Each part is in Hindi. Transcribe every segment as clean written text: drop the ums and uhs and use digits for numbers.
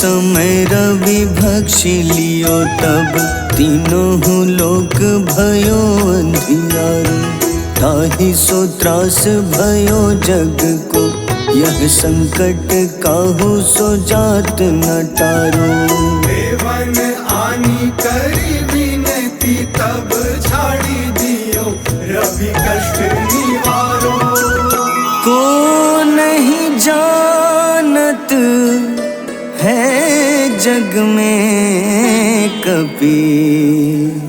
समय रवि भक्षी लियो तब तीनों लोक भयो अंधियारो। ताहि सो त्रास भयो जग को यह संकट काहू सो जात न टारो। देवन आनी करी विनती तब छाड़ी दियो रवि कष्ट निवारो। को नहीं जानत है जग में कपि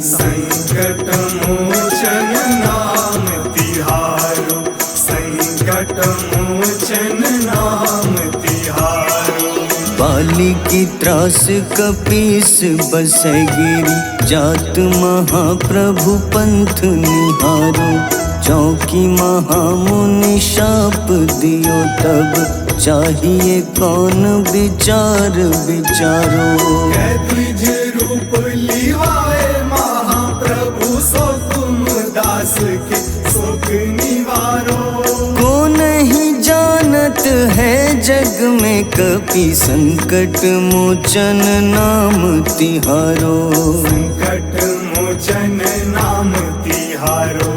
संकट मोचन नाम तिहारो। संकट मोचन नाम तिहारो। बाली की त्रास कपीस बसै गिरी जात महाप्रभु पंथ निहारो। चौकी महामुनि शाप दियो तब चाहिए कौन विचार विचारो। द्विज रूप लिवाए महाप्रभु सो तुम दास के शोक निवारो। को नहीं जानत है जग में कपि संकट मोचन नाम तिहारो। संकट मोचन नाम तिहारो।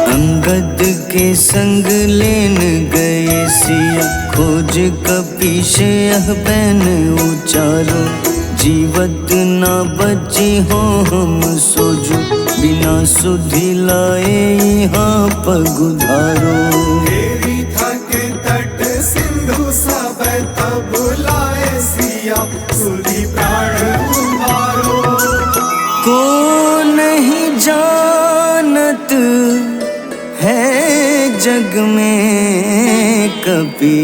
अंगद के संग लेन गए सिया खोज कपीश यह बैन उचारो। जीवत ना बची हो हम सोजो बिना सुधि लाए यहाँ पगुधारो। तेरी थक तट सिंधु सब तब लाए सिया सुधि प्राण उबारो। को नहीं जानत है जग में कपि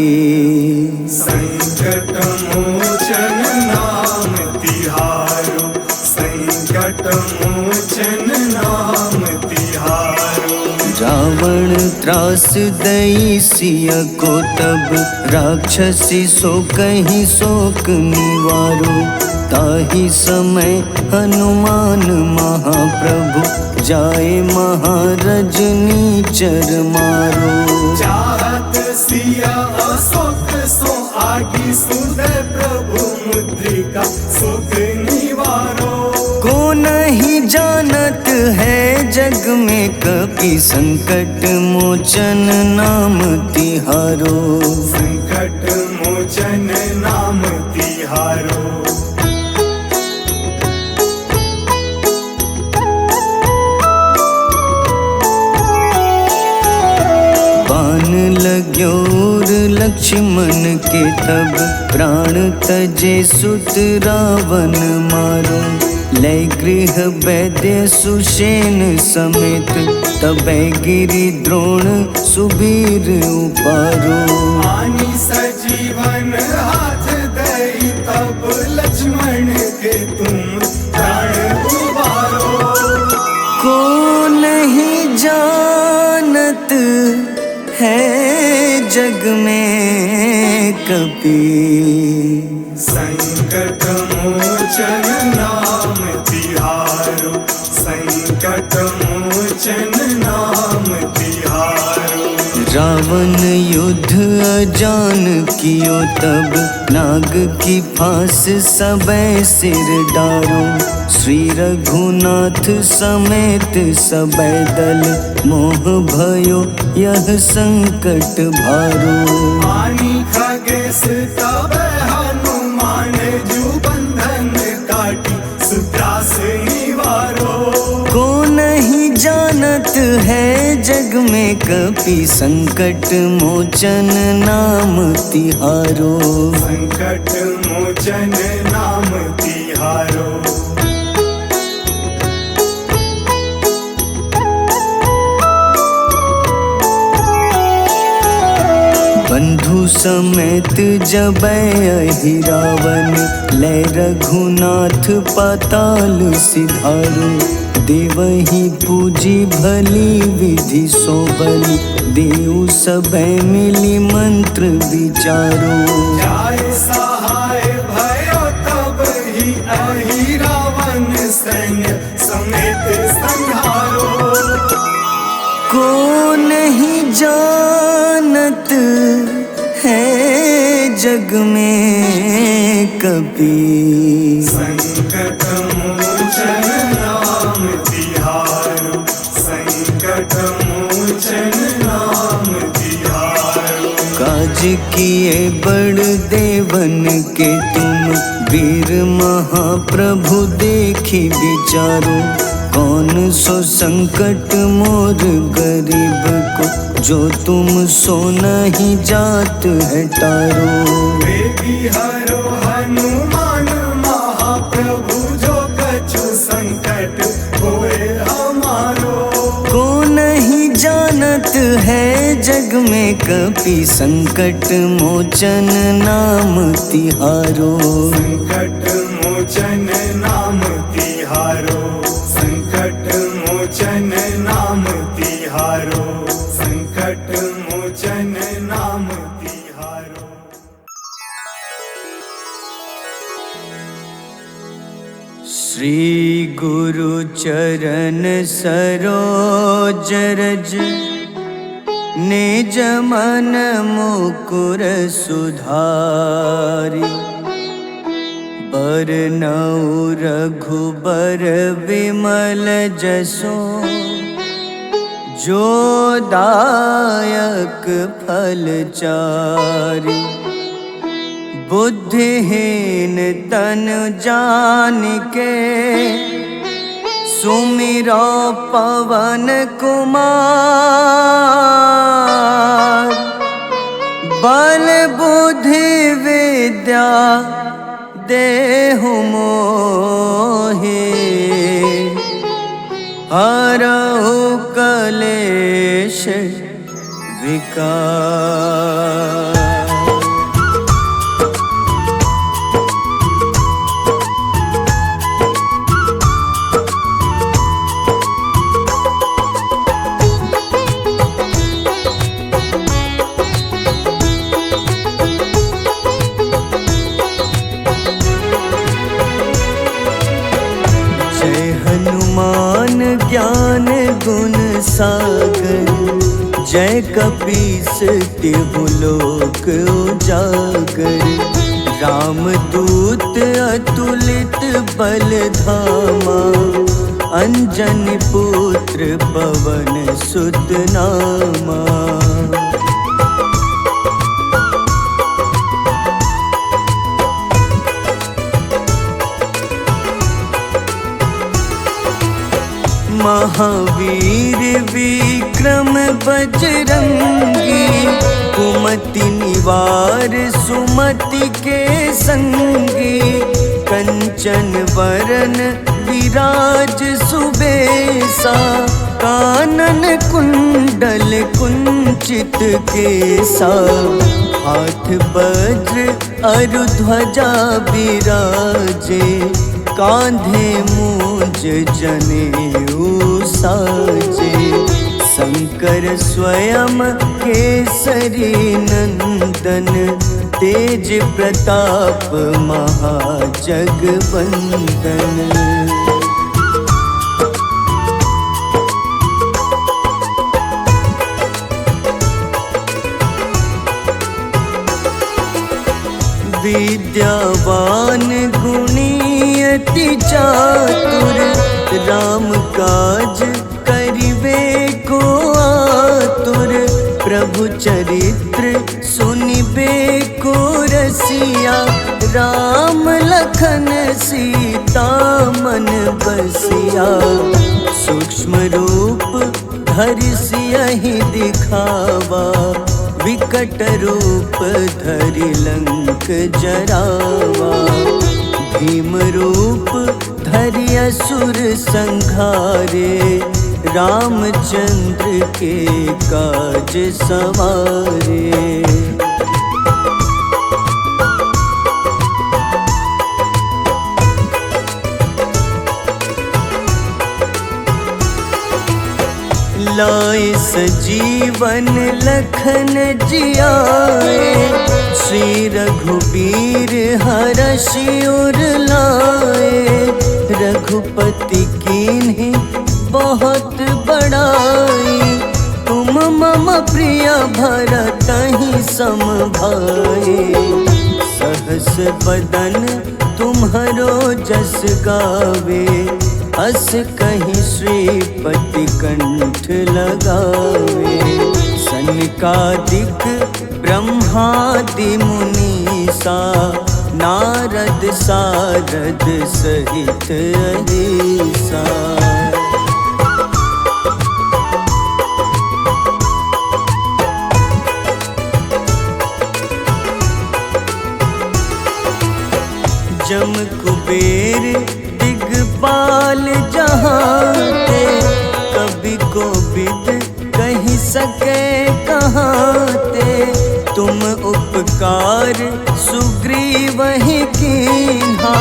संकट मोचन नाम तिहारो। संकट मोचन नाम तिहारो। रावण त्रास दई सिया को तब राक्षसी सो कहीं शोक निवारो। ताहि समय हनुमान महाप्रभु जाए महारज नीचर मारो। चाहत सिया अशोक सो आगी सुदय प्रभु मुद्रिका शोक निवारो। को नहीं जानत है जग में कपि संकट मोचन नाम तिहारो। संकट मोचन नाम तिहारो। बाण लग्योर लक्ष्मण के तब प्राण तजे सुत रावण मारो। लय गृह वैद्य सुषेण समेत तबै गिरि द्रोण सुबीर उपारो। आनी सजीवन हाथ दई तब लक्ष्मण के तुम प्राण उबारो। को नहीं जानत है जग में कपि संकट मोचन नाम तिहारो। संकट मोचन नाम तिहारो। रावण युद्ध अजान कियो तब नाग की फांस सबै सिर डारो। श्री रघुनाथ समेत सबै दल मोह भयो यह संकट भारो। आनी खगेश तब हनुमान जू बंधन काटी सुत्रास निवारो। को नहीं जानत है जग में कपि संकट मोचन नाम तिहारो। संकट मोचन नाम तिहारो। बंधु समेत जबै अहि रावण लय रघुनाथ पाताल सिधारो। देवहि पूजी भली विधि सो बलि देउ सबै मिली मंत्र विचारो। जाय सहाय भयो तब ही अहि रावण सैन्य समेत संहारो। जानत है जग में कपि। संकट मोचन नाम तिहारो, संकट मोचन नाम तिहारो। काज किए बड़ देवन के तुम, वीर महाप्रभु देखी विचारो। कौन सो संकट मोर गरीब को, जो तुम सो नहीं जात है टारो। बेबी हरो हनुमान महाप्रभु, जो कछु संकट होए हमारो। को नहीं जानत है जग में कपि, संकट मोचन नाम तिहारो। संकट मोचन नाम तिहारो, संकट मोचन नाम तिहारो, संकट मोचन नाम तिहारो। श्री गुरु चरण सरोज रज, निज मन मुकुर सुधारी। बरनउँ रघुबर विमल जसो, जो दायक फल चारि। बुद्धिहीन तनु जानिके, सुमिरो पवन कुमार। बल बुद्धि विद्या देहु मोहि, हरहु कलेश विकार। हनुमान ज्ञान गुण सागर, जय कपीस तिहु लोक उजागर। रामदूत अतुलित बल धामा, अंजनी पुत्र पवन सुत नामा। महावीर विक्रम बजरंगी, कुमति निवार सुमति के संगी। कंचन वरन विराज सुबेसा, कानन कुंडल कुंचित केसा। हाथ वज्र अरु ध्वजा बिराजे, कांधे मूंज जनेऊ साजे। शंकर स्वयं केसरी नंदन, तेज प्रताप महाजगवंदन। विद्यावान गुणी अति चातुर, राम काज करिबे को आतुर। प्रभु चरित्र सुनिबे को रसिया, राम लखन सीता मन बसिया। सूक्ष्म रूप धरि सियहि दिखावा, विकट रूप धरि लंक जरावा। भीम रूप धरि असुर संहारे, रामचंद्र के काज सवारे। लाए सजीवन लखन जियाए, श्री रघुबीर हरषि उर लाए। रघुपति कीन्ही बहुत बड़ाई, तुम मम प्रिय भरत ही समभाए। सहस बदन तुम्हरो जस गावे, अस कहीं श्रीपति कंठ लगावे। सनकादिक ब्रह्मादि मुनीसा, नारद सारद सहित अहिसा। जम कुबेर दिगपाल जहाँते, कवि को विद कही सके कहाँते। तुम उपकार सुग्रीव ही कीन्हा,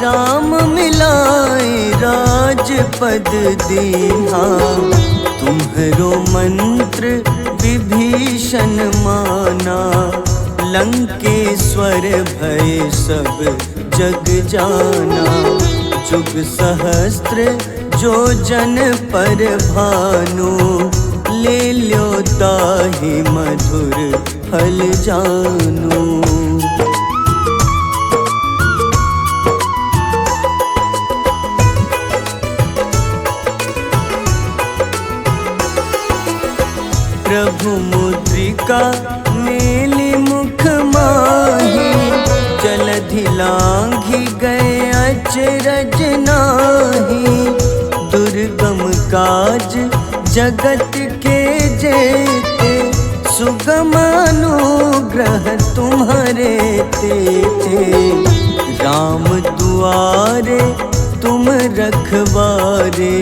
राम मिलाए राजपद दीन्हा। तुम्हरो मंत्र विभीषण माना, लंकेश्वर भय सब जग जाना। जुग सहस्त्र जो जन पर भानु, ले ल्यो ताहि मधुर फल जानू। प्रभु मुद्रिका मेली मुख माही, जलधि लांघि गए अचरज नाही। दुर्गम काज जगत के जेते, सुगम अनुग्रह तुम्हारे तेते। राम दुआरे तुम रखवारे,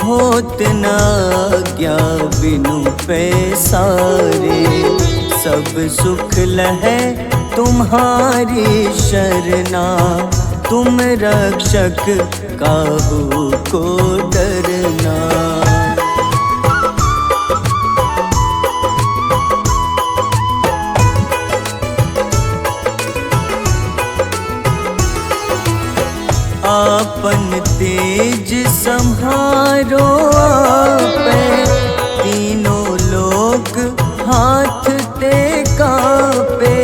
होत न आज्ञा बिनु पैसारे। सब सुख लहै तुम्हारी शरणा, तुम रक्षक काहू को डरना। आपन तेज सम्हारो आपै, तीनों लोक हाथ ते कापे।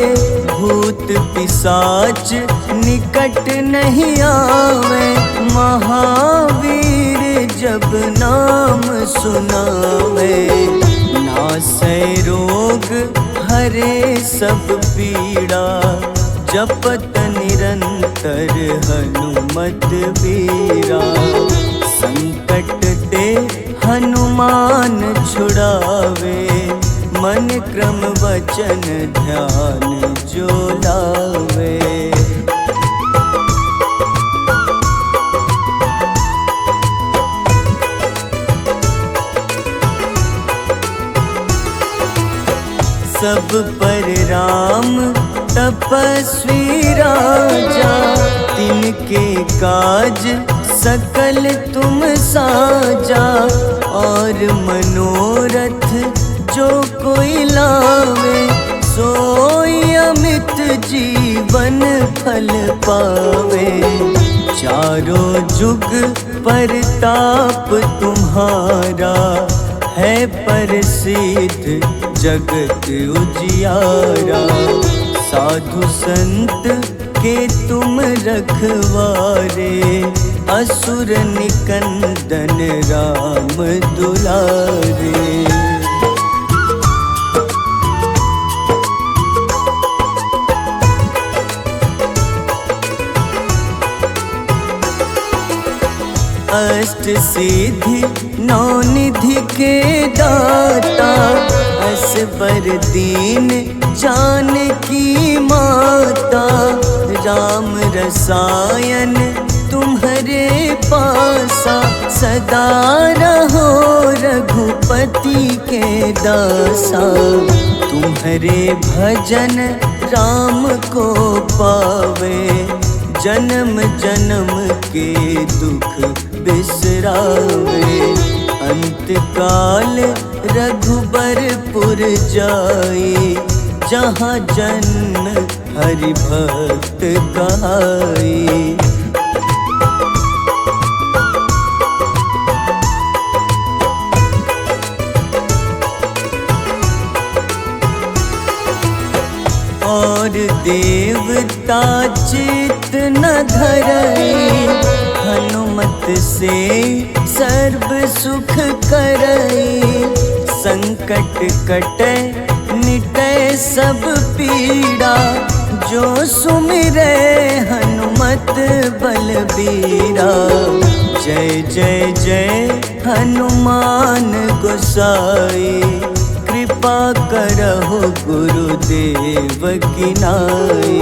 भूत पिशाच निकट नहीं आवे, महावीर जब नाम सुनावे। नासै रोग हरे सब पीड़ा, जपत निरंतर हनुमत बीरा। संकट ते हनुमान छुड़ावे, मन क्रम वचन ध्यान जो लावे। सब पर राम तपस्वी राजा, तिनके काज सकल तुम साजा। और मनोरथ जो कोई लावे, सोई अमित जीवन फल पावे। चारों जुग परताप तुम्हारा, है प्रसिद्ध जगत उजियारा। साधु संत के तुम रखवारे, असुर निकंदन राम दुलारे। अष्ट सिद्धि नौ निधि के दाता, असबर दीन जानकी माता। राम रसायन तुम्हारे पासा, सदा रहो रघुपति के दासा। तुम्हारे भजन राम को पावे, जन्म जन्म के दुख बिसरावे। अंत काल रघुबरपुर जाई, जहाँ जन्म हरि भक्त कहाई। और देवता चित न धरई, हनुमत से सर्व सुख करई। संकट कटे मिटे सब पीड़ा, जो सुमिरे हनुमत बलबीरा। जय जय जय हनुमान गोसाई, कृपा करहु गुरुदेव की नाई।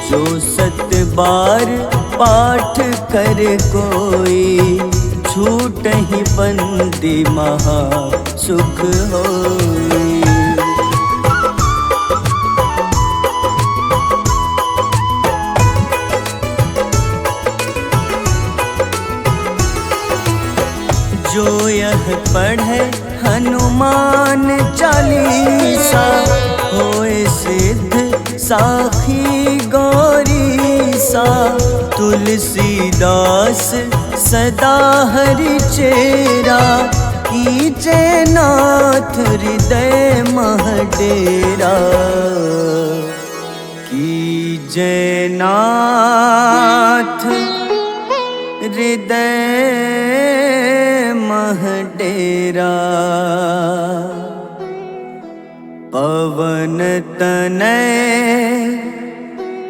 जो 7 बार पाठ कर कोई, छूटहि बंदी महा सुख होई। जो यह पढ़े हनुमान चालीसा, होए सिद्ध साखी गौरीसा। तुलसीदास सदा हरि चेरा, कीजे नाथ हृदय मह डेरा। कीजे नाथ हृदय मह डेरा। पवन तनय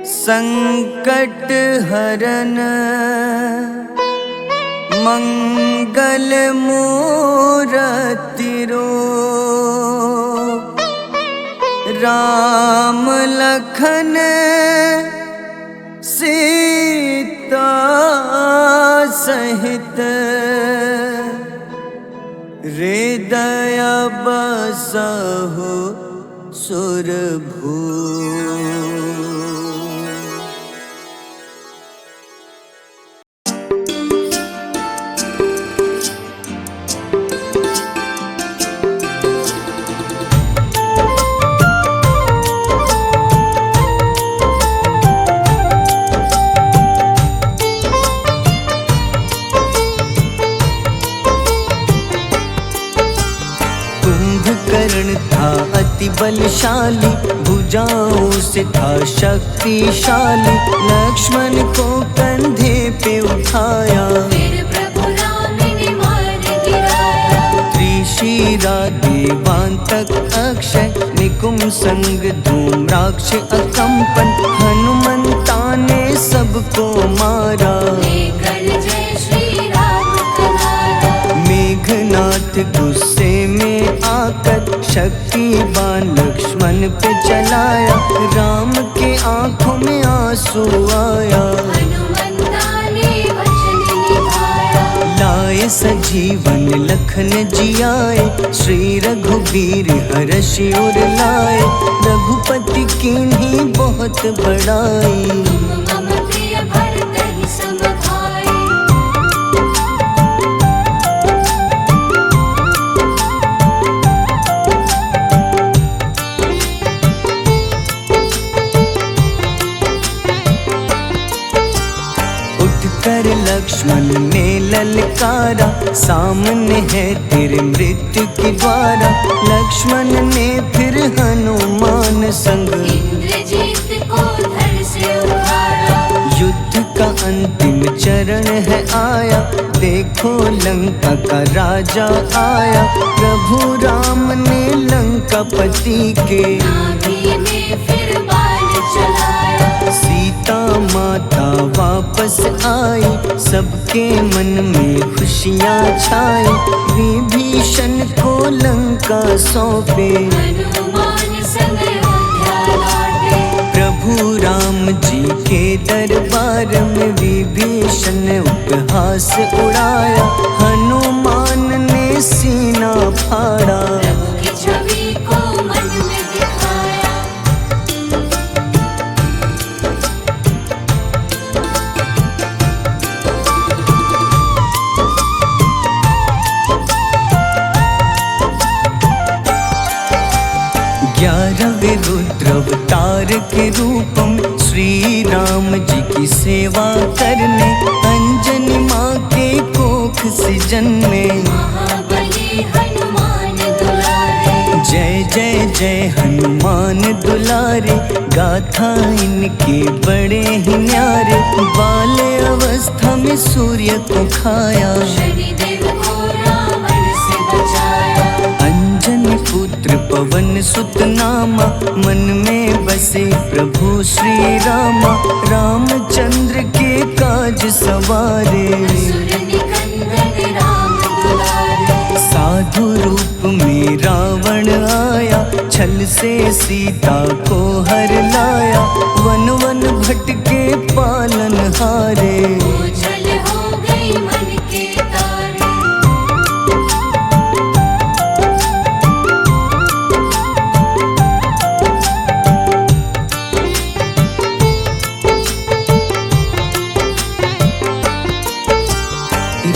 संकट हरन, मंगल मूरति रूप। राम लखन सीता सहित, हृदय बसहु सुरभूप। कुंभकर्ण था अति बलशाली, भुजाओं से था शक्तिशाली। लक्ष्मण को कंधे पे उठाया, फिर प्रभु राम ने मार गिराया। त्रिशिरा देवांतक अक्षय, निकुंभ संग धूम्राक्ष अकंपन। हनुमंता ने सबको मारा, लेकर जय श्री राम कनारा। मेघनाथ गुस्से में आकर, शक्तिवान लक्ष्मण पे चलाया। राम के आंखों में आंसू आया, हनुमंता ने वचन निभाया। लाए सजीवन लखन जियाए, श्री रघुबीर हर्षि उर लाए। रघुपति कीन्ही बहुत बड़ाई, तुम मम प्रिय भरतहि सम भाई। कर लक्ष्मण ने ललकारा, सामने है तेरे मृत्यु की द्वारा। लक्ष्मण ने फिर हनुमान संग, इंद्रजीत को धड़ से उतारा। युद्ध का अंतिम चरण है आया, देखो लंका का राजा आया। प्रभु राम ने लंकापति के, नाभि में फिर बाण चलाया। सीता माता वापस आई, सबके मन में खुशियाँ छाई। विभीषण को लंका सौंपे, हनुमान संग अयोध्या लौटे। प्रभु राम जी के दरबार में विभीषण उपहास उड़ाया। हनुमान ने सीना फाड़ा, प्रभु की छवि को मन में दिखाया। ग्यारहवें रुद्र अवतार के रूपम, श्री राम जी की सेवा करने। अंजनी माँ के कोख से जन्मे, महाबली हनुमान दुलारे। जय जय जय हनुमान दुलारे, गाथा इनके बड़े ही न्यारे। बाल्य अवस्था में सूर्य को खाया, शनिदेव को रावण से बचाया। अंजनी पुत्र पवन सुत नामा, मन में बसे प्रभु श्री रामा। रामचंद्र के काज सवारे, असुर निकंदन राम दुलारे। साधु रूप में रावण आया, छल से सीता को हर लाया। वन वन भटके पालन हारे, ओझल हो गई मन के तारे।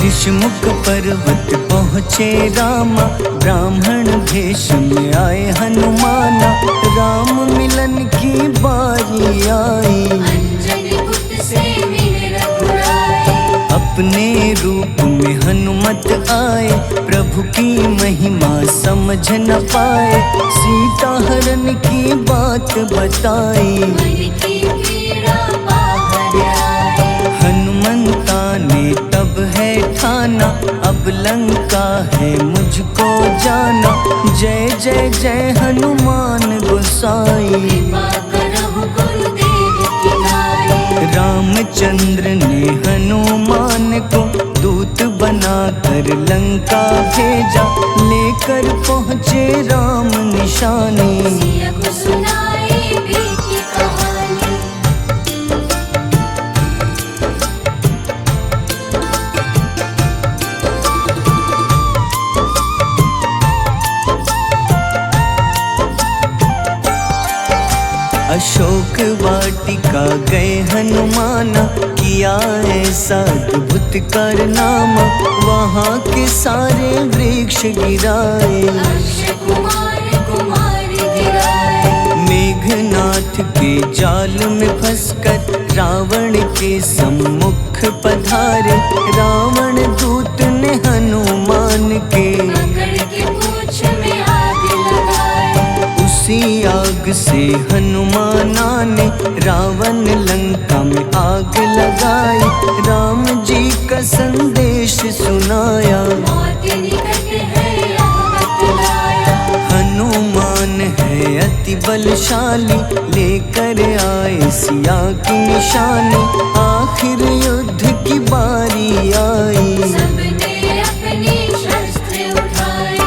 ऋषिमुख पर्वत पहुँचे रामा, ब्राह्मण भेष में आए हनुमाना। राम मिलन की बारी आई, अंजनी पुत्र से मिले रघुराई। अपने रूप में हनुमत आए, प्रभु की महिमा समझ न पाए। सीता हरण की बात बताई, मन की पीड़ा बाहर आई। हनुमंता ने तब है ठाना, अब लंका है मुझको जाना। जय जय जय हनुमान गोसाई, कृपा करहु गुरुदेव की नाई। रामचंद्र ने हनुमान को दूत बनाकर लंका भेजा। लेकर पहुँचे राम निशानी, सिया को सुनाई बीती कहानी। अशोक वाटिका गए हनुमाना, किया ऐसा अद्भुत कारनामा। वहाँ के सारे वृक्ष गिराए, अक्षय कुमार कुमार गिराए। मेघनाथ के जाल में फंसकर रावण के सम्मुख पधारे। रावण दूत ने हनुमान के पकड़ के पूंछ में आग लगाए। उसी आग से हनुमाना ने रावण लंका में आग लगाई। राम जी का संदेश सुनाया, मौत निकट है यह बतलाया। हनुमान है अति बलशाली, लेकर आए सिया की निशानी। आखिर युद्ध की बारी आई, सबने अपनी शस्त्र उठाई।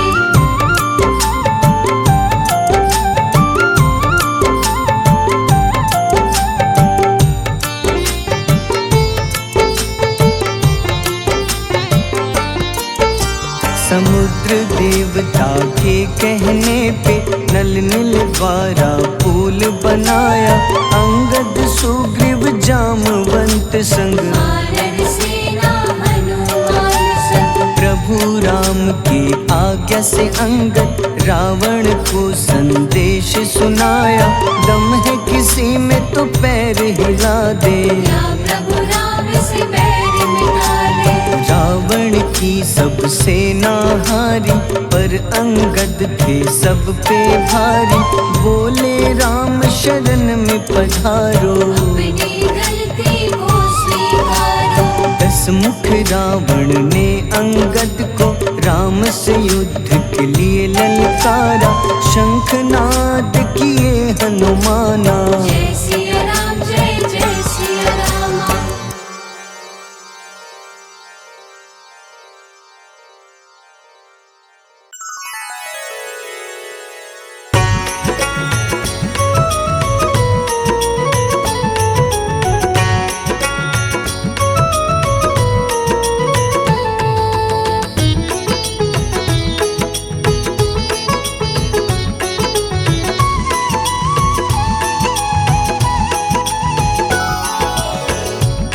समुद्र देवता के कहने पे नल नील द्वारा पुल बनाया। अंगद सुग्रीव जामवंत संग, वानर सेना हनुमान संग। प्रभु राम की आज्ञा से अंगद रावण को संदेश सुनाया। दम है किसी में तो पैर हिला दे, या प्रभु राम से बैर मिटा ले। रावण की सब सेना हारी, पर अंगद थे सब पे भारी। बोले राम शरण में पधारो, अपनी गलती को स्वीकारो। 10 मुख रावण ने अंगद को राम से युद्ध के लिए ललकारा। शंखनाद किए हनुमाना, जय सिया राम जय जय सिया रामा।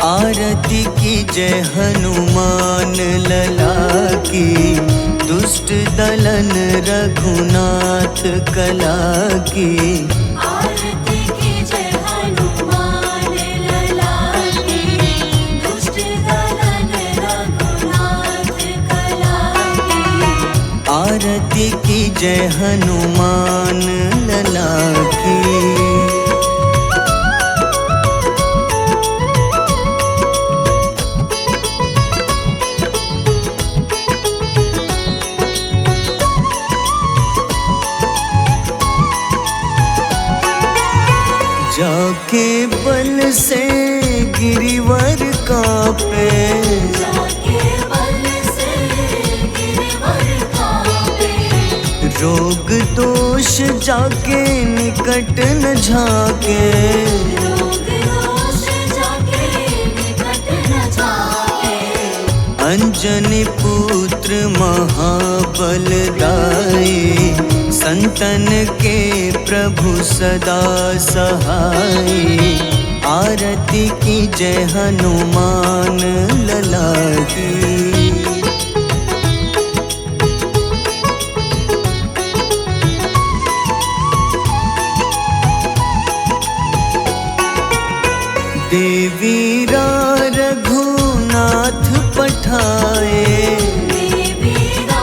आरती की जय हनुमान लला की, दुष्ट दलन रघुनाथ कला की। आरती की जय हनुमान लला की, दुष्ट दलन रघुनाथ कला की। आरती की जय हनुमान जाके बल से गिरिवर कांपे, जाके बल से गिरवर कांपे। रोग दोष जाके निकट न झाके, रोग दोष जाके निकट न जाके। अंजनी पुत्र महाबलदाई, संतन के प्रभु सदा सहाय। आरती की जय हनुमान लला की। देवीरा रघुनाथ पठाए, देवीरा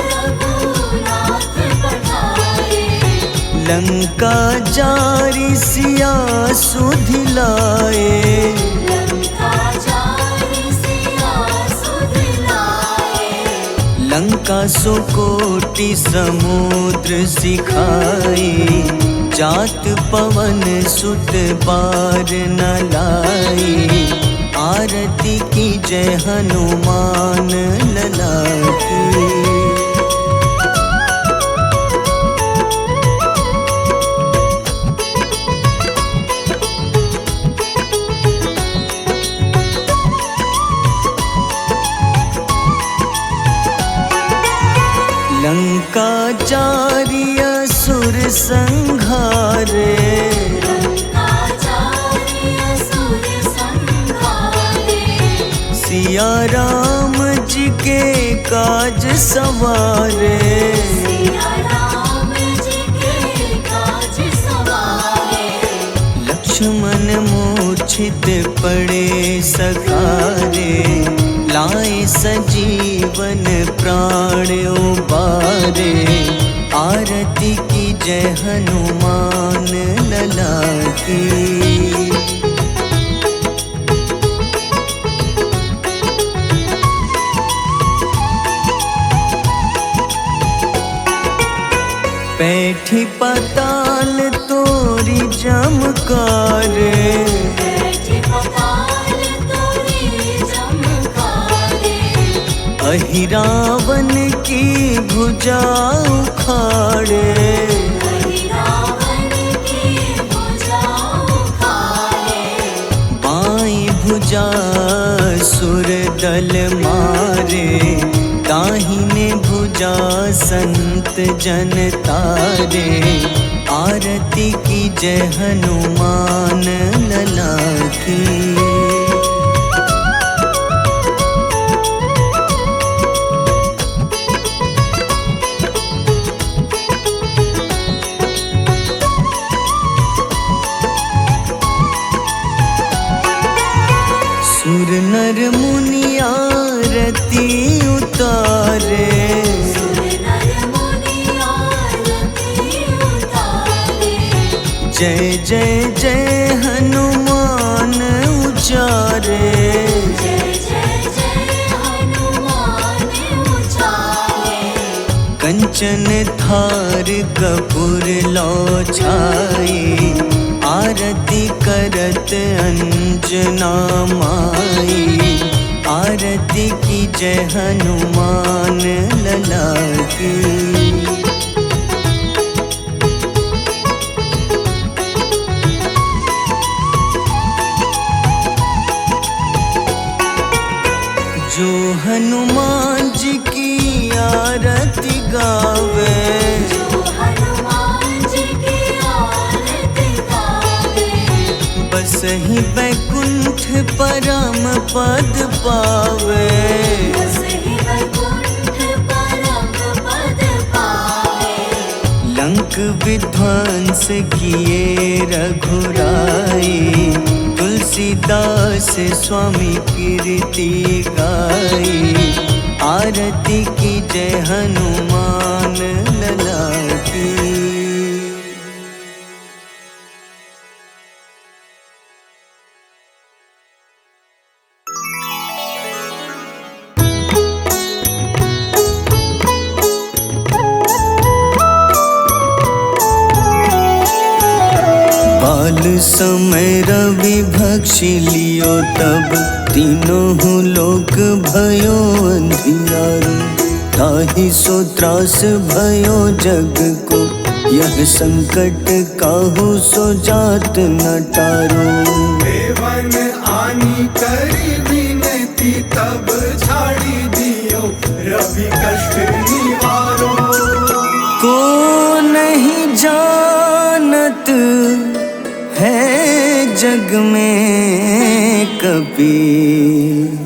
रघुनाथ पठाए। लंका जारी सिया सुधिलाए, लंका जारी सिया सुधिलाए। लंका सुकोटि समुद्र सिखाई। जात पवन सुत बार न लाई। आरती की जय हनुमान लला की। लंका जारी असुर संघारे, लंका जारी असुर संघारे। सिया राम जी के काज सवारे। सिया राम जी के काज सवारे। लक्ष्मण मूर्छित पड़े सखारे। लाए सजीवन प्राण उबारे। आरती की जय हनुमान लला की। बैठी पाताल तोरी जमकारे। बैठी पाताल तोरी जमकारे। अहिरावन की भुजा उखाड़े। रावण की भुजा उखाड़े। बाईं भुजा सुर दल मारे। दाहिने भुजा संत जन तारे। आरती की जय हनुमान लला की। सुर नर मुनि आरती उतारे। सुर नर मुनि आरती उतारे। जय जय जय हनुमान उचारे। जय जय जय हनुमान उचारे। कंचन थार कपूर लो छाई। आरती करत अंजना माई। आरती की जय हनुमान लला की। जो हनुमान जी की आरती गावे। जो हनुमान जी की आरती गावे। बस ही बैकुंठ परम पद पावे। बस ही वैकुंठ परम पद पावे। लंक विध्वंस किए रघुराई। तुलसीदास स्वामी कीर्ति गाई। आरती की जय हनुमान लला की। काल समय रवि भक्षि लियो तब तीनों लोक भयो अंधियारो। ताहि सो त्रास भयो जग को यह संकट काहू सो जात न टारो। देवन आनी करी विनती तब झाड़ी दियो रवि कष्ट निवारो। को नहीं जानत है जग में कपि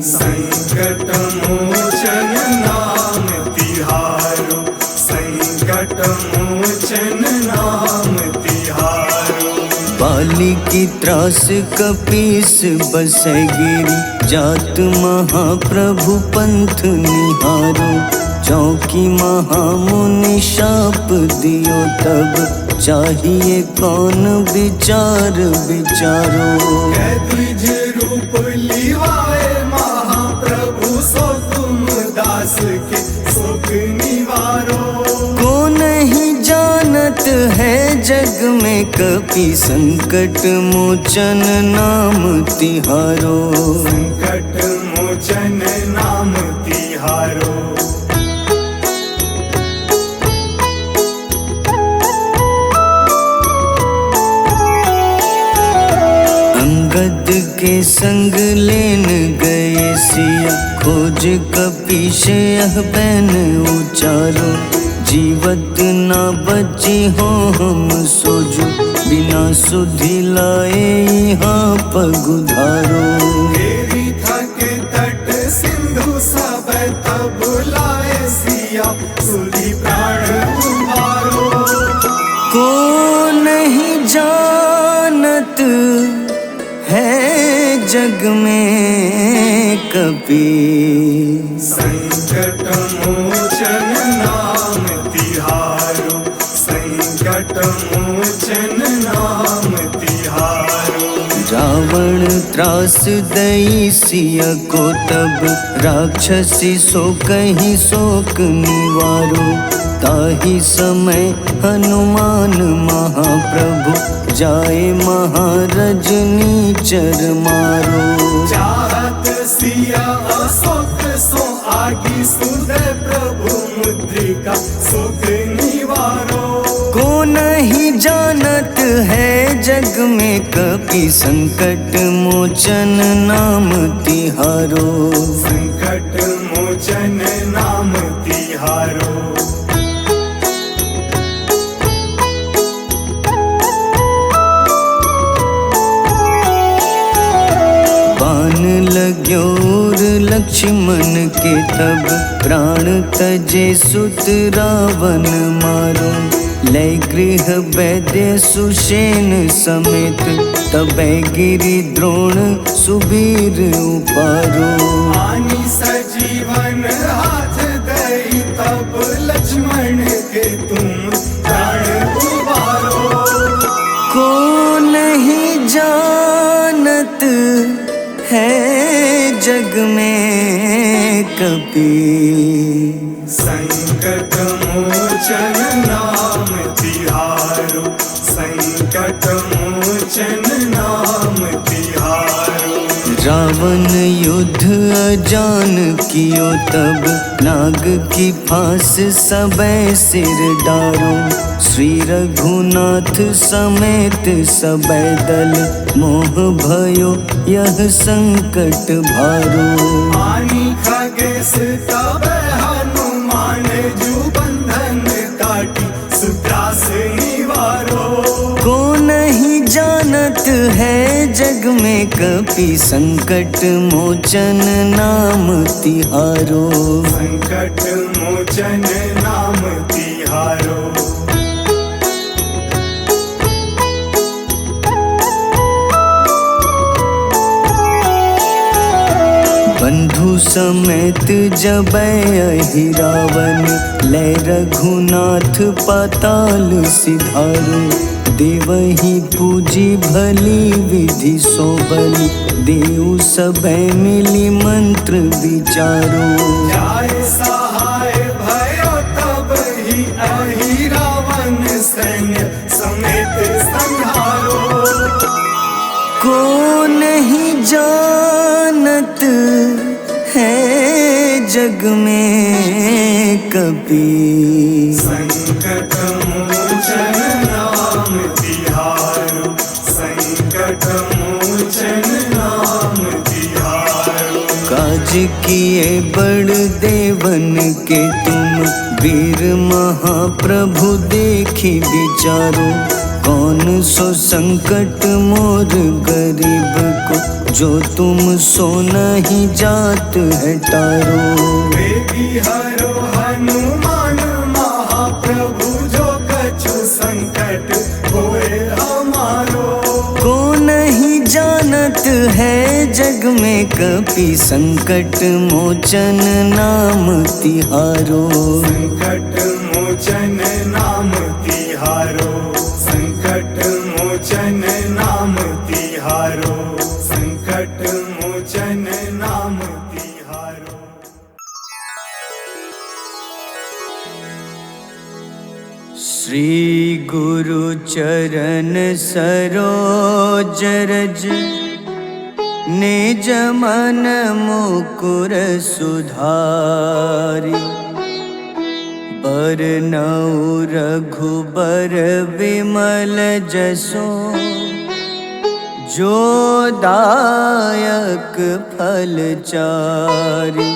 संकट मोचन नाम तिहारो। संकट मोचन नाम तिहारो। बाली की त्रास कपीस बसै गिरी जात महाप्रभु पंथ निहारो। चौकी महामुनि शाप दियो तब चाहिए कौन विचार विचारो। द्विज रूप लिवाए महाप्रभु सो तुम दास के सुख निवारो। को नहीं जानत है जग में कपि संकट मोचन नाम तिहारो। संकट मोचन नाम तिहारो। अंगद के संग लेन गए सिया खोज कपीश यह बैन उचारो। जीवत ना बची हो हम सोजो बिना सुधि लाए यहाँ पगुधारो। तेरी थके तट सिंधु सब तब लाए सिया सुधि प्राण उबारो। को नहीं जानत है जग में कपि संकट मोचन नाम तिहारो। संकट मोचन नाम तिहारो। रावण त्रास दई सिया को तब राक्षसी सो कहीं शोक निवारो। ताहि समय हनुमान महाप्रभु जाए महारजनी चर मारो। चाहत सिया अशोक सो आगी सुदय प्रभु मुद्रिका सुख निवारो। को नहीं जानत है जग में कपि संकट मोचन नाम तिहारो। संकट मोचन नाम तिहारो। बाण लग्योर लक्ष्मण के तब प्राण तजे सुत रावण मारो। लय गृह वैद्य सुषेण समेत तबै गिरि द्रोण सुबीर उपारो। आनी सजीवन हाथ दई तब लक्ष्मण के तुम प्राण उबारो। को नहीं जानत है जग में कपि संकट मोचन नाम तिहारो। संकट मोचन नाम तिहारो। रावण युद्ध अजान कियो तब नाग की फांस सबै सिर डारो। श्री रघुनाथ समेत सबै दल मोह भयो यह संकट भारो। आनी खगेश तब हनुमान जू बंधन काटी सुत्रास निवारो। को नहीं जानत है जग में कपि संकट मोचन नाम तिहारो। संकट मोचन नाम तिहारो। बंधु समेत जबै अहि रावण लय रघुनाथ पाताल सिधारो। देवहि पूजी भली विधि सो बलि देव सबै मिली मंत्र विचारो। जाय सहाय भयो तब ही अहि रावण सैन्य समेत संहारो। जानत है जग में कपि। संकट मोचन नाम तिहारो, संकट मोचन नाम तिहारो। काज किए बड़ देवन के तुम, वीर महाप्रभु देखी विचारो। कौन सो संकट मोर गरीब को, जो तुम सो नहीं जात है टारो। बेबी हरो हनुमान महाप्रभु, जो कछु संकट होए हमारो। को नहीं जानत है जग में कपि, संकट मोचन नाम तिहारो। संकट मोचन नाम तिहारो, संकट मोचन नाम तिहारो, संकट मोचन नाम तिहारो। श्री गुरु चरण सरोज रज, निज मन मुकुर सुधारि। बरनउँ रघुबर विमल जसो, जो दायक फल चारि।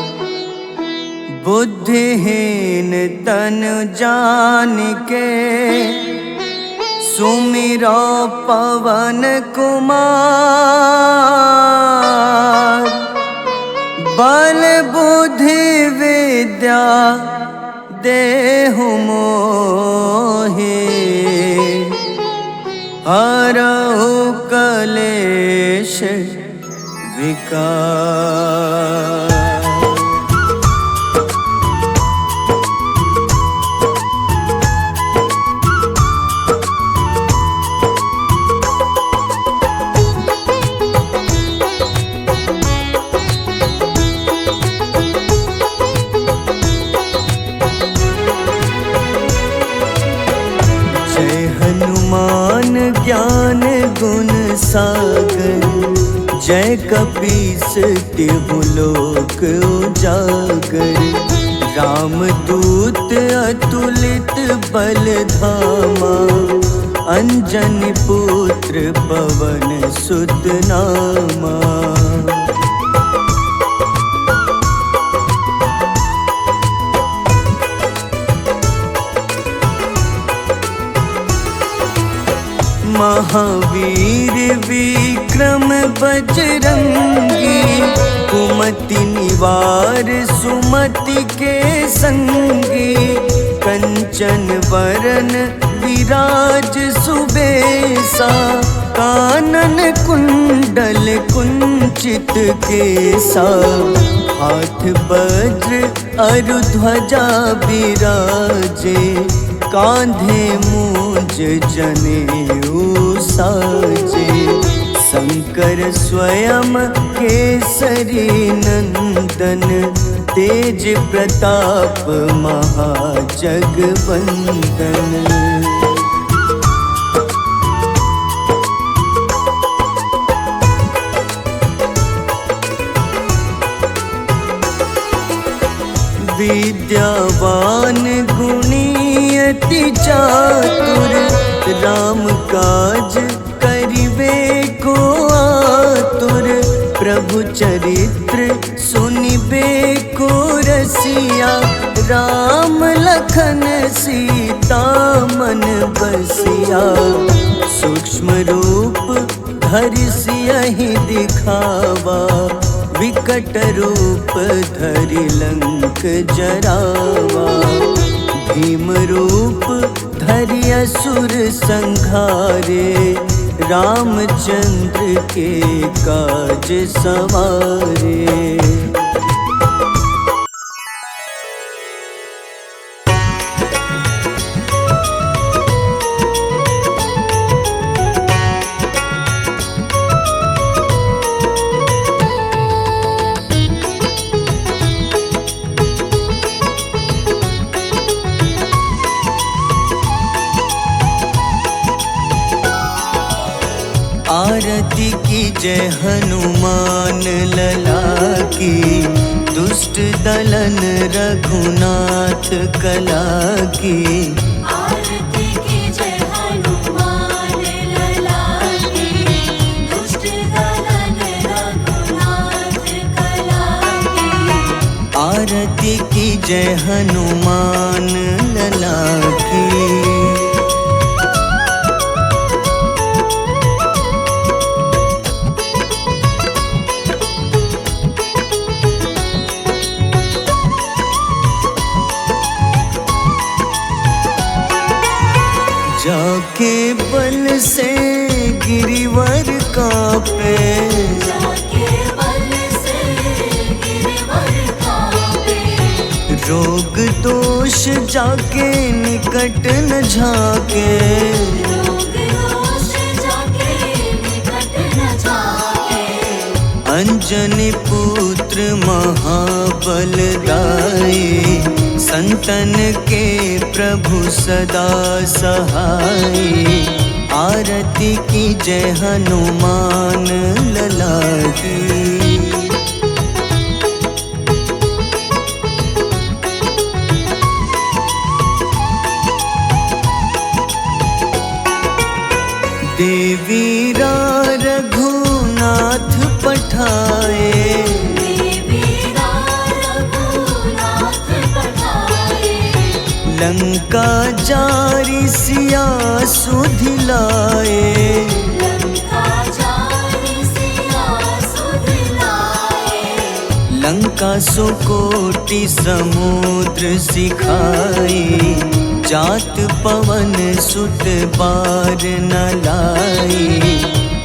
बुद्धिहीन तनु जानिके, सुमिरो पवन कुमार। बल बुद्धि विद्या देहु मोहि, हरहु कलेश विकार। हनुमान ज्ञान गुण सागर, जय कपीस तिहु लोक उजागर। रामदूत अतुलित बल धामा, अंजनी पुत्र पवन सुत नामा। महावीर विक्रम बजरंगी, कुमति निवार सुमति के संगी। कंचन वरन विराज सुबेसा, कानन कुंडल कुंचित केसा। हाथ वज्र अरु ध्वजा बिराजे, कांधे मूंज जनेऊ साजे। शंकर स्वयं केसरी नंदन, तेज प्रताप महाजगवंदन। विद्यावान गुणी अति चातुर, राम काज करिबे को आतुर। प्रभु चरित्र सुनिबे को रसिया, राम लखन सीता मन बसिया। सूक्ष्म रूप धरि सियहि दिखावा, विकट रूप धरि लंक जरावा। भीम रूप धरि असुर संहारे, रामचंद्र के काज सवारे। आरती की जय हनुमान लला की, दुष्ट दलन रघुनाथ कला की। आरती की जय हनुमान लला की, दुष्ट दलन रघुनाथ कला की। आरती की जय हनुमान लला की। जाके बल से गिरिवर कांपे, जाके बल से गिरवर कांपे। रोग दोष जाके निकट न झाके। रोग दोष जाके निकट न जाके। अंजनी पुत्र महाबलदाई, संतन के प्रभु सदा सहाय। आरती की जय हनुमान लला की। देवीरा रघुनाथ पठाए, देवीरा रघुनाथ पठाए। लंका जारी सिया सुधिलाए। लंका जारी सिया सुधिलाए। लंका सुकोटि समुद्र सिखाई, जात पवन सुत बार न लाई।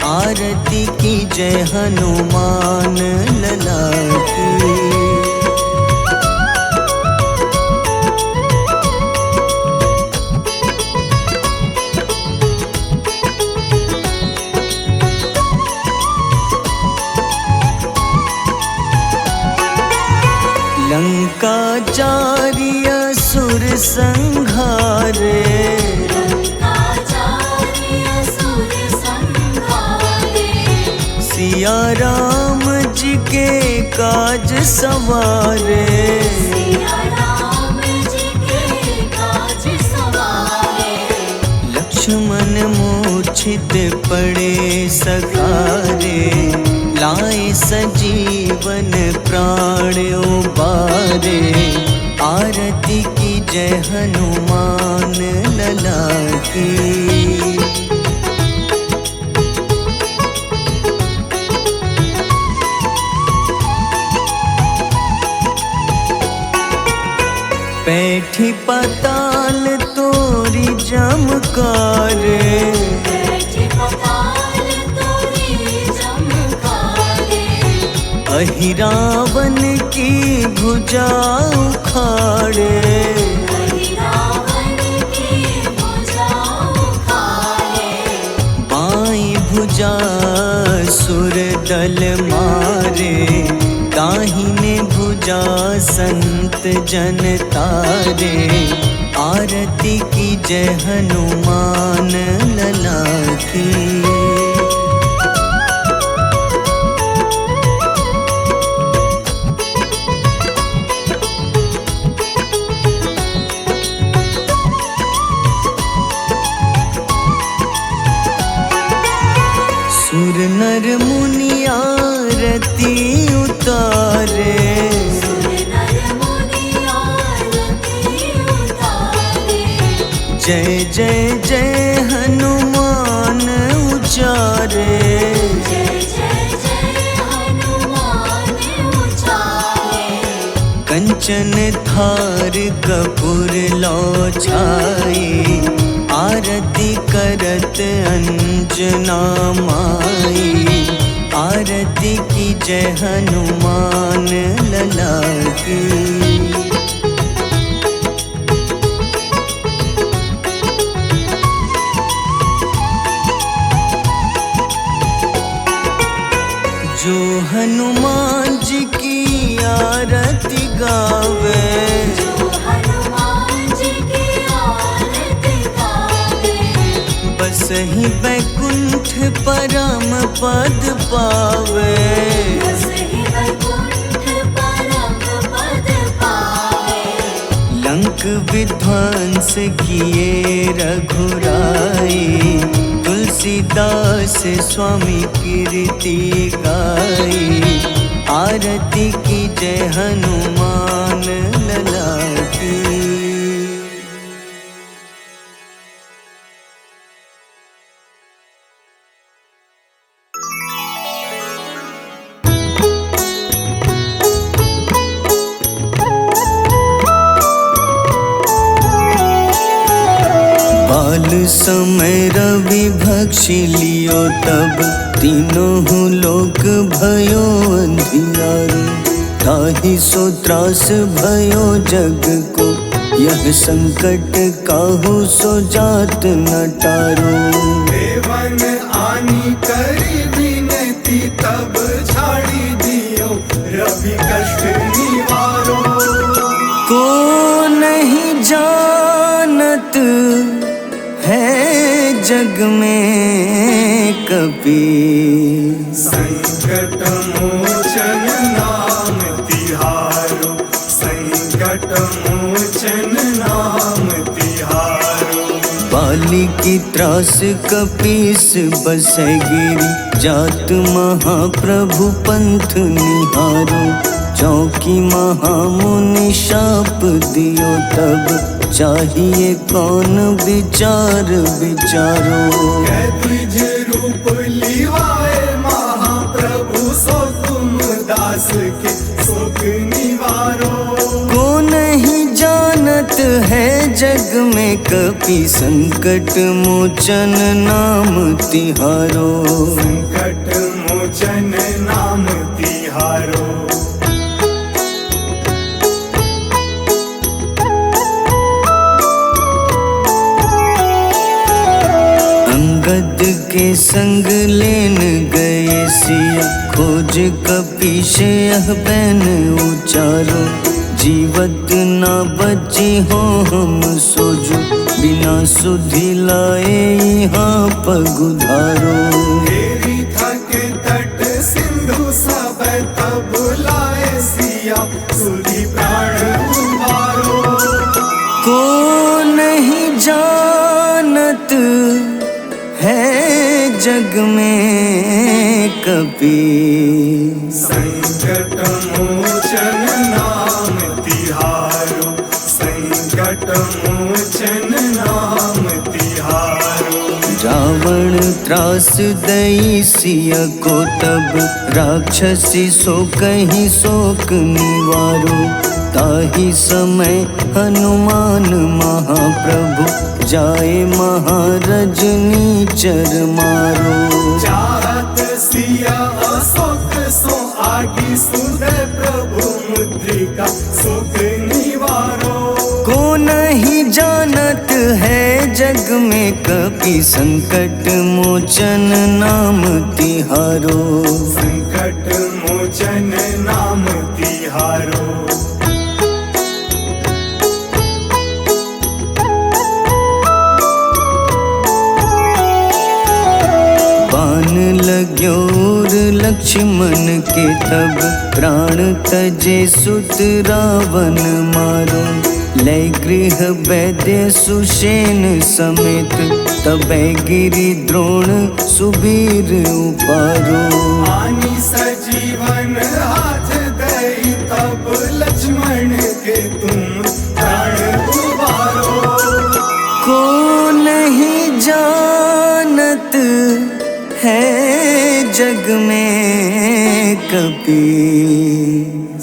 आरती की जय हनुमान लला की। लंका जारी असुर संहारे, लंका जारी असुर संहारे। सिया राम जी के काज सवारे। सिया राम जी के काज सवारे। लक्ष्मण मूर्छित पड़े सखारे, लाए सजीवन प्राण उबारे। आरती की जय हनुमान लला की। बैठी पाताल तोरी जमकारे, बैठी पाताल तोरी जमकारे। अहिरावन की भुजा उखाड़े। रावण की भुजा उखाड़े। बाईं भुजा सुर दल मारे, दाहिने भुजा संत जन तारे। आरती की जय हनुमान लला की। सुर नर मुनि आरती उतारे, सुर नर मुनि आरती उतारे। जय जय जय हनुमान उचारे। जय जय जय हनुमान उचारे। कंचन थार कपूर लो छाई, आरती करत अंजना माई। आरती की जय हनुमान लला की। जो हनुमान जी की आरती गावे, जो हनुमान जी की आरती गावे। बस बसहि बैकुंठ परम पद पावे। बसहि वैकुंठ परम पद पावे। लंक विध्वंस किए रघुराई, तुलसीदास स्वामी कीर्ति गाई। आरती की जय हनुमान लला की। बाल समय रवि भक्षि लियो तब, तीनों लोक भयो अंधियारो। ताहि सो त्रास भयो जग को, यह संकट काहू सो जात न टारो। देवन आनी करी विनती, तब छाड़ी दियो रवि कष्ट निवारो। को नहीं जानत है जग में कपि, संकट मोचन नाम तिहारो। संकट मोचन नाम तिहारो। बाली की त्रास कपीस बसै गिरी, जात महाप्रभु पंथ निहारो। चौकी महामुनि शाप दियो तब, चाहिए कौन विचार विचारो। द्विज रूप लिवाए महाप्रभु, सो तुम दास के शोक निवारो। को नहीं जानत है जग में कपि, संकट मोचन नाम तिहारो। संकट मोचन नाम तिहारो। अंगद के संग लेन गए सिया, खोज कपीश यह बैन उचारो। जीवत ना बची हो हम सोजो, बिना सुधि लाए यहाँ पगुधारो। तेरी थके तट सिंधु सब, तब लाए सिया सुधि प्राण उबारो। को नहीं जानत है जग में कपि, संकट मोचन नाम तिहारो। संकट मोचन नाम तिहारो। रावण त्रास दई सिया को तब, राक्षसी सो कहीं शोक निवारो। ताहि समय हनुमान महाप्रभु, जाए महारजनी चर मारो। चाहत सिया अशोक सो आगी, सुदय प्रभु मुद्रिका शोक निवारो। को नहीं जानत है जग में कपि, संकट मोचन नाम तिहारो। संकट मोचन नाम तिहारो। बाण लग्योर लक्ष्मण के तब, प्राण तजे सुत रावण मारो। लय गृह वैद्य सुषेण समेत, तबै गिरि द्रोण सुबीर उपारो। आनी सजीवन हाथ दई, तब लक्ष्मण के तुम प्राण उबारो। को नहीं जानत है जग में कपि,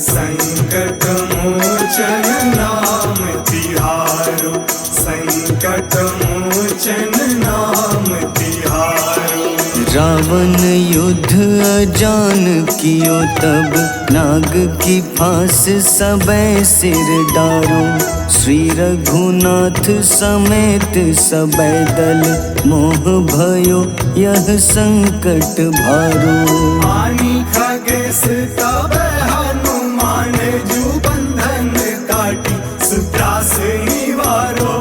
संकट मोचन नाम तिहारो। संकट मोचन नाम तिहारो। रावण युद्ध अजान कियो तब, नाग की फांस सबै सिर डारो। श्री रघुनाथ समेत सबै दल, मोह भयो यह संकट भारो। आनी खगेश तब हनुमान, जू बंधन काटी सुत्रास निवारो।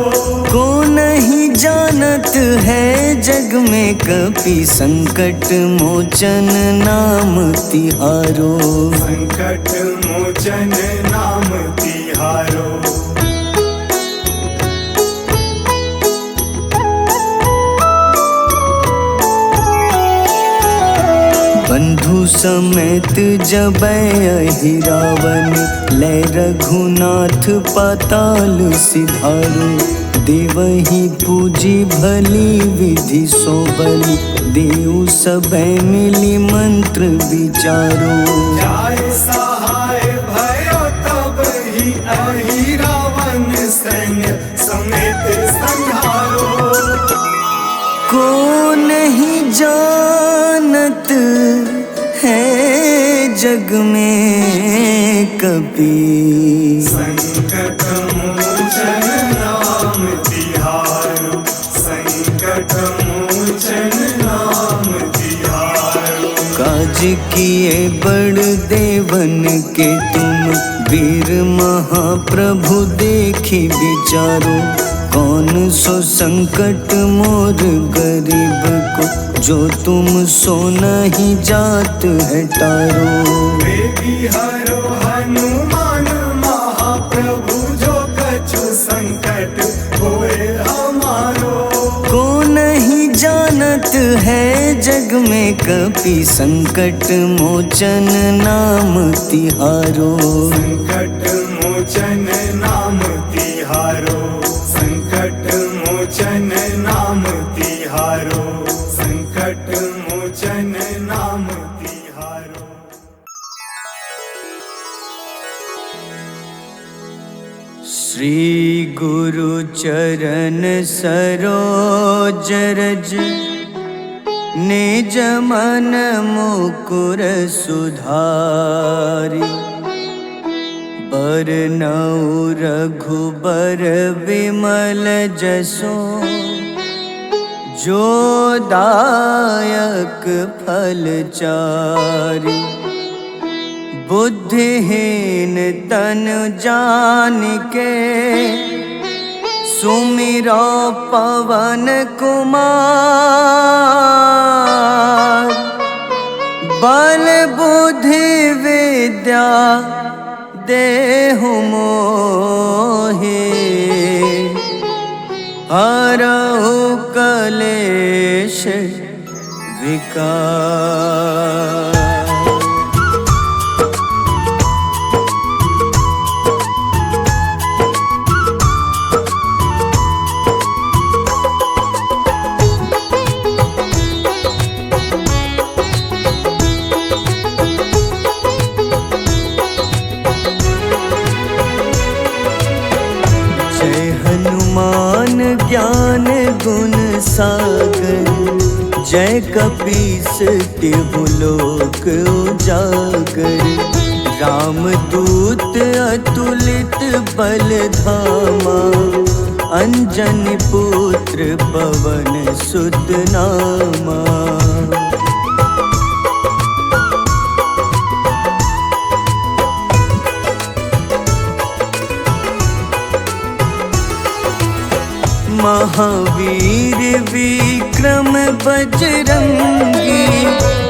को नहीं जानत है जग में कपि संकट मोचन नाम तिहारो। संकट मोचन नाम तिहारो। बंधु समेत जबै अहि रावण, लै रघुनाथ पाताल सिधारो। देवहि पूजी भली विधि सो बलि, देव सबे मिली मंत्र विचारो। जाय सहाय भयो तब ही अहि रावण, सैन्य समेत संहारो। को नहीं जानत है जग में कपि, संकट मोचन नाम तिहारो। संकट मोचन नाम तिहारो। काज किए बड़ देवन के तुम, वीर महाप्रभु देखी विचारो। कौन सो संकट मोर गरीब को, जो तुम सो नहीं जात है टारो। बेबी हरो हनुमान महाप्रभु, जो कछु संकट होए हमारो। को नहीं जानत है जग में कपि, संकट मोचन नाम तिहारो। संकट मोचन नाम तिहारो। संकट मोचन नाम तिहारो। संकट मोचन नाम तिहारो। श्री गुरु चरण सरोज रज, निज मन मुकुर सुधारि। बरनउँ रघुबर विमल जसो, जो दायक फल चारि। बुद्धिहीन तन जानिके, सुमिरो पवन कुमार। बल बुद्धि विद्या देहु मोहि, हरहु कलेश विकार। हनुमान ज्ञान गुण सागर, जय कपीस तिहु लोक उजागर। रामदूत अतुलित बल धामा, अंजनी पुत्र पवन सुत नामा। महावीर विक्रम बजरंगी,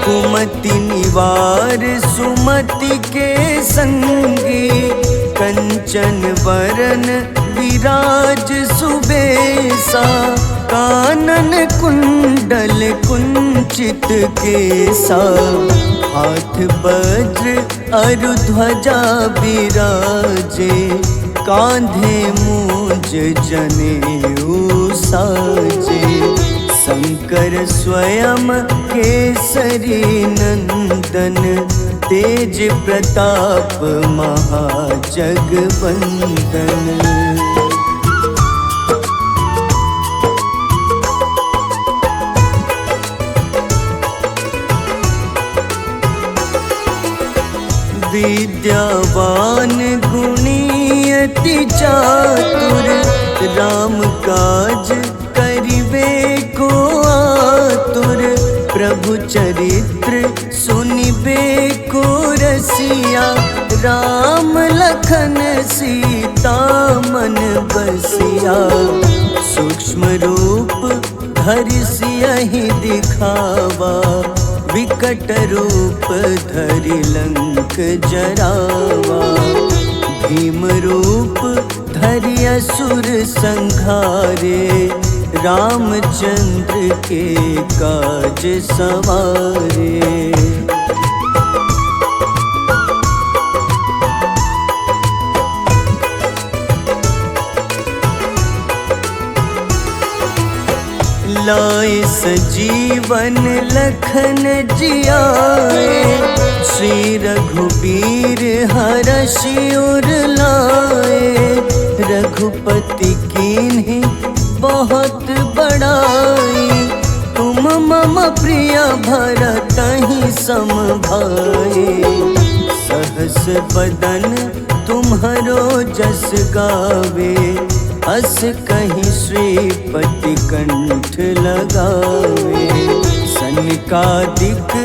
कुमति निवार सुमति के संगी। कंचन वरन विराज सुबेसा, कानन कुंडल कुंचित केसा। हाथ वज्र अरु ध्वजा बिराजे, कांधे मूंज जनेऊ साजे। शंकर स्वयं केसरी नंदन, तेज प्रताप महाजगवंदन। विद्यावान गुणी अति चातुर, राम काज करिबे को आतुर। प्रभु चरित्र सुनिबे को रसिया, राम लखन सीता मन बसिया। सूक्ष्म रूप धरि सियहि दिखावा, विकट रूप धरि लंक जरावा। भीम रूप धरि असुर संघारे, रामचंद्र के काज सवारे। लाए सजीवन लखन जियाए, श्री रघुबीर हरषि उर लाए। रघुपति कीन्ही बहुत बड़ाई, तुम मम प्रिय भरतहि सम भाई। सहस बदन तुम्हरो जस गावे, अस कहीं श्रीपति कंठ लगावे। सनकादिक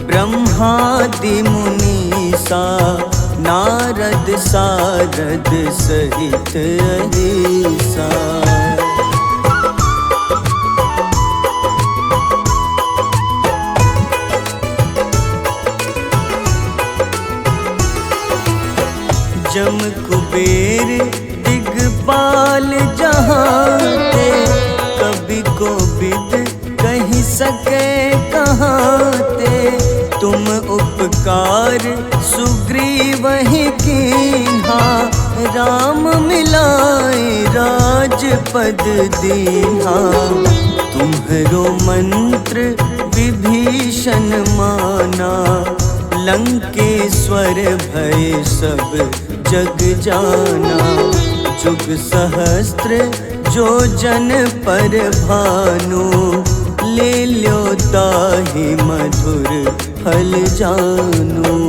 ब्रह्मादि मुनीसा, नारद सारद सहित अहिसा। जम कुबेर दिगपाल जहाते, कवि कोविद कहि सके कहाते। तुम उपकार सुग्रीवहि कीन्हा, राम मिलाए राजपद दीन्हा। तुम्हरो मंत्र विभीषण माना, लंकेश्वर भय सब जग जाना। जुग सहस्त्र जो जन पर भानु, ले ल्यो ताहि मधुर फल जानू।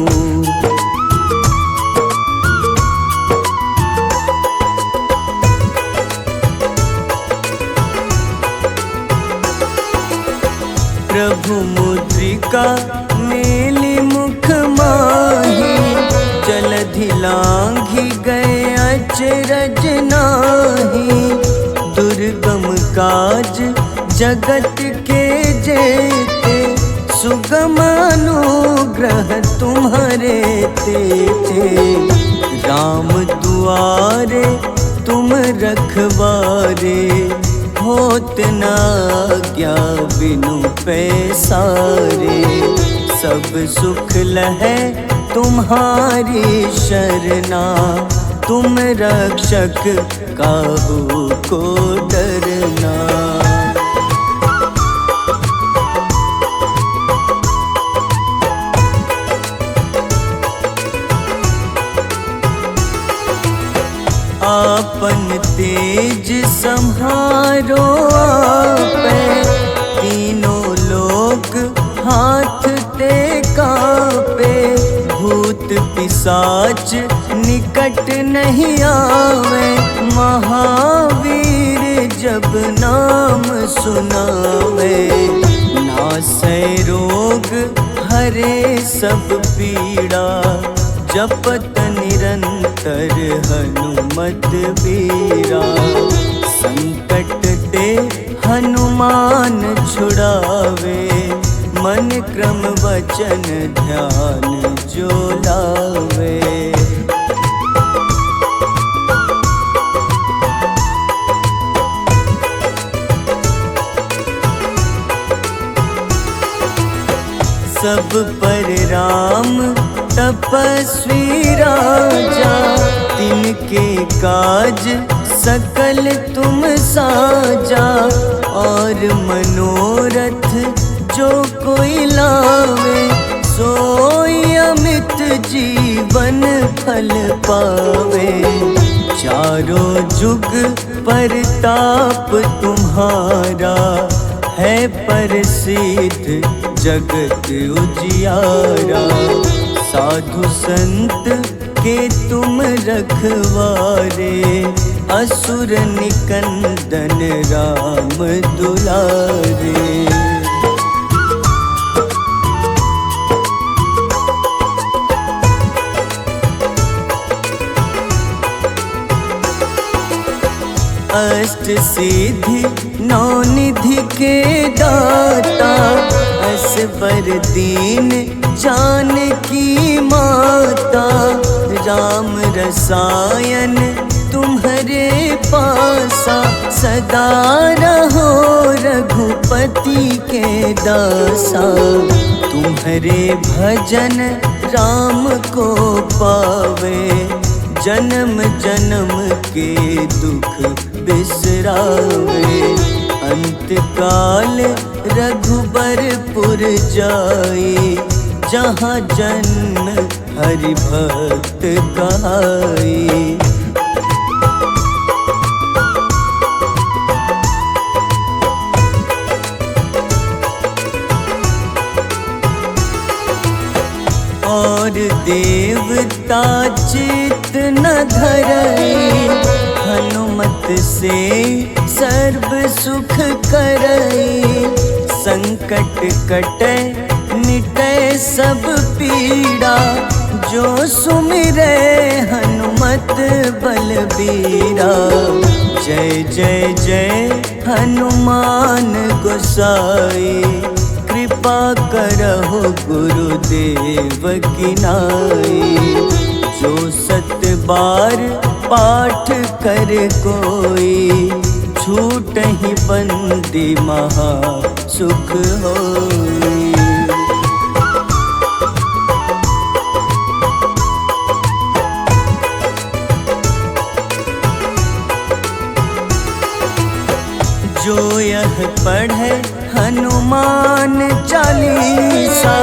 प्रभु मुद्रिका मेलि मुख माही, जलधि लांघि गए अचरज नाही। दुर्गम काज जगत के जेते, सुगम अनुग्रह तुम्हारे तेते। राम दुआरे तुम रखवारे, होत न आज्ञा बिनु पैसारे। सब सुख लहै तुम्हारी शरणा, तुम रक्षक काहू को डरना। आपन तेज सम्हारो आपै, तीनों लोक हाथ ते कापे। भूत पिशाच निकट नहीं आवे, महावीर जब नाम सुनावे। नासै रोग हरे सब पीड़ा, जपत निरंतर हनुमत बीरा। संकट ते हनुमान छुड़ावे, मन क्रम वचन ध्यान जो लावे। सब पर राम तपस्वी राजा, तिनके काज सकल तुम साजा। और मनोरथ जो कोई लावे, सोई अमित जीवन फल पावे। चारों जुग परताप तुम्हारा, है प्रसिद्ध जगत उजियारा। साधु संत के तुम रखवारे, असुर निकंदन राम दुलारे। अष्ट सिद्धि नौ निधि के दाता, असबर दीन जानकी माता, राम रसायन तुम्हारे पासा, सदा रहो रघुपति के दासा। तुम्हारे भजन राम को पावे, जन्म जन्म के दुख बिसरावे। अंत काल रघुबरपुर जाई, जहाँ जन्म हरि भक्त कहाई। और देवता चित न धरई, हनुमत से सर्व सुख करई। संकट कटे मिटे सब पीड़ा, जो सुमिरे हनुमत बलबीरा। जय जय जय हनुमान गोसाई, कृपा करहु गुरुदेव की नाई। जो सत बार पाठ कर कोई, छूटहि बंदी महा सुख होई। जो यह पढ़े हनुमान चालीसा,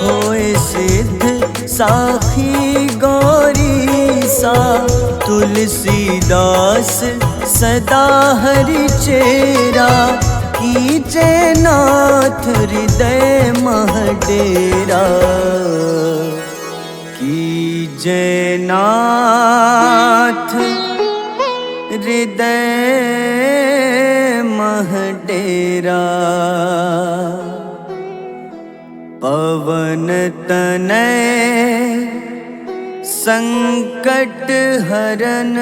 होए सिद्ध साखी गौरीसा। तुलसीदास सदा हरि चेरा, कीजे नाथ हृदय मह डेरा। कीजे नाथ हृदय मह डेरा। पवन तनय संकट हरन,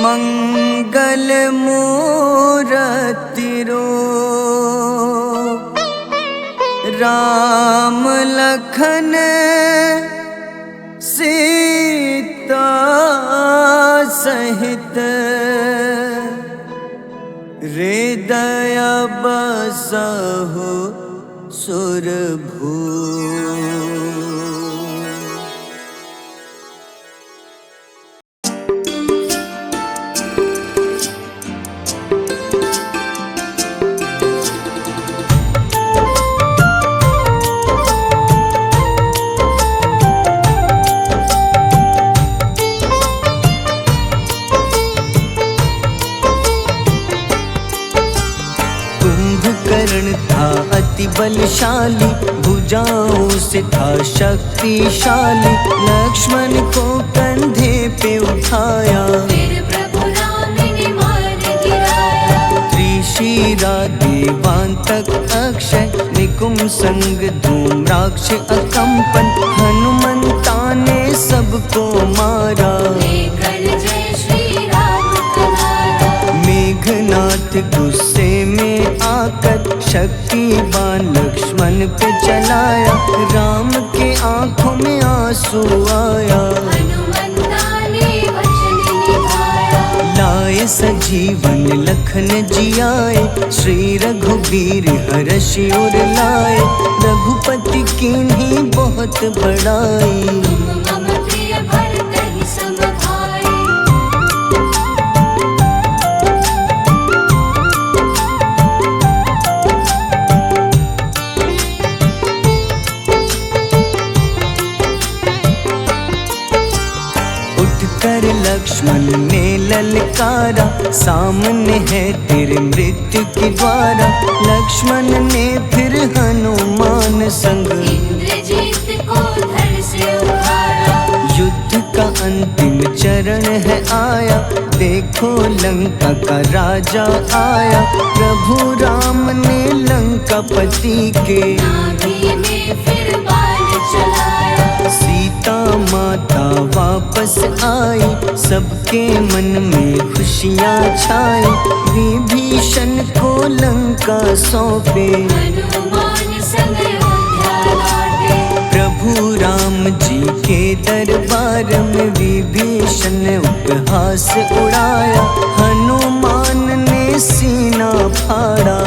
मंगल मूरति रूप। राम लखन सीता सहित, हृदय बसहु सुरभूप। कुंभकर्ण था अति बलशाली, भुजाओं से था शक्तिशाली। लक्ष्मण को कंधे पे उठाया, फिर प्रभु राम ने मार गिराया। त्रिशिरा देवांतक अक्षय, निकुम संग धूम्राक्ष अकंपन। हनुमंता ने सबको मारा, लेकर जय श्री राम तुम्हारा। मेघनाथ गुस्से में आकर, शक्तिवान लक्ष्मण पे चलाया। राम के आंखों में आंसू आया, हनुमंता ने वचन निभाया। लाए सजीवन लखन जियाए, श्री रघुबीर हर्षि उर लाए। रघुपति कीन्ही बहुत बड़ाई, तुम मम प्रिय भरत ही सम भाई। कर लक्ष्मण ने ललकारा, सामने है तेरे मृत्यु की द्वारा। लक्ष्मण ने फिर हनुमान संग, इंद्रजीत को धड़ से उखाड़ा। युद्ध का अंतिम चरण है आया, देखो लंका का राजा आया। प्रभु राम ने लंकापति के, नाभि में फिर बाण चलाया। सीता माँ माता वापस आई, सबके मन में खुशियाँ छाई। विभीषण को लंका सौंपे, हनुमान संग अयोध्या लौटे। प्रभु राम जी के दरबार में विभीषण उपहास उड़ाया। हनुमान ने सीना फाड़ा,